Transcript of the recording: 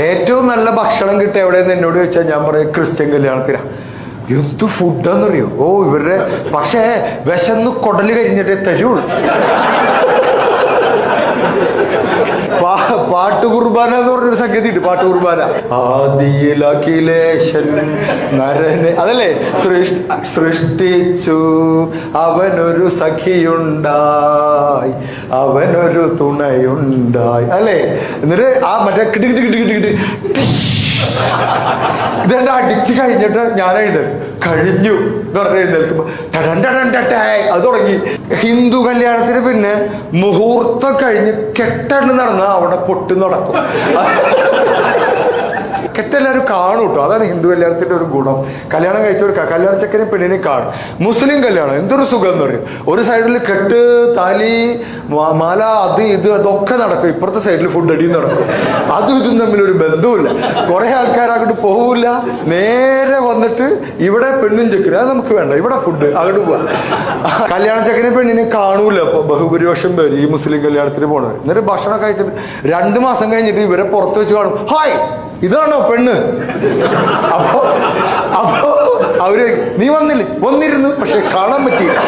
ഏറ്റവും നല്ല ഭക്ഷണം കിട്ടുക എവിടെയെന്ന് എന്നോട് ചോദിച്ചാൽ ഞാൻ പറയും ക്രിസ്ത്യൻ കല്യാണത്തിനാ. എന്ത് ഫുഡാന്നറിയോ? ഓ ഇവരുടെ പക്ഷേ വിശന്ന് കൊടല് കഴിഞ്ഞിട്ടേ തരുള്ളൂ. പാട്ട് കുർബാന എന്ന് പറഞ്ഞൊരു സംഗതി ഉണ്ട്. പാട്ട് കുർബാന ആദിയിൽ അഖിലേശൻ നരനെ അതല്ലേ സൃഷ്ടിച്ചു അവനൊരു സഖിയുണ്ടായി അവനൊരു തുണയുണ്ടായി അല്ലേ. എന്നിട്ട് ആ മറ്റേ കിട്ടി കിട്ടി കിട്ടി കിട്ടി കിട്ടി ഇതെല്ലാം അടിച്ചു കഴിഞ്ഞിട്ട് ഞാൻ എഴുന്നേൽക്കും. കഴിഞ്ഞു എന്ന് പറഞ്ഞ് എഴുന്നേൽക്കുമ്പോ അത് തുടങ്ങി. ഹിന്ദു കല്യാണത്തിന് പിന്നെ മുഹൂർത്തം കഴിഞ്ഞ് കെട്ടണ്ട് നടന്നാൽ അവിടെ പൊട്ടി നടക്കും. കെട്ടെല്ലാവരും കാണും കേട്ടോ. അതാണ് ഹിന്ദു കല്യാണത്തിന്റെ ഒരു ഗുണം. കല്യാണം കഴിച്ചവർ കല്യാണ ചെക്കനെ പെണ്ണിനെ കാണും. മുസ്ലിം കല്യാണം എന്തൊരു സുഖം എന്ന് പറയും. ഒരു സൈഡിൽ കെട്ട് താലി മാല അത് ഇത് അതൊക്കെ നടക്കും. ഇപ്പുറത്തെ സൈഡിൽ ഫുഡ് അടിയും നടക്കും. അതും ഇതും തമ്മിലൊരു ബന്ധവുമില്ല. കുറെ ആൾക്കാർ അങ്ങോട്ട് പോവില്ല. നേരെ വന്നിട്ട് ഇവിടെ പെണ്ണും ചെക്കനും അത് നമുക്ക് വേണ്ട, ഇവിടെ ഫുഡ് അങ്ങോട്ട് പോവാ. കല്യാണ ചെക്കനെ പെണ്ണിനെ കാണൂല അപ്പൊ ബഹുഭൂരിപക്ഷം പേര് ഈ മുസ്ലിം കല്യാണത്തിന് പോണവർ. എന്നിട്ട് ഭക്ഷണം കഴിച്ചിട്ട് 2 മാസം കഴിഞ്ഞിട്ട് ഇവരെ പുറത്ത് വെച്ച് കാണും. ഹായ് ഇതാണോ പെണ്ണ്? അപ്പോ അവര് നീ വന്നില്ലേ? വന്നിരുന്നു, പക്ഷെ കാണാൻ പറ്റിയില്ല.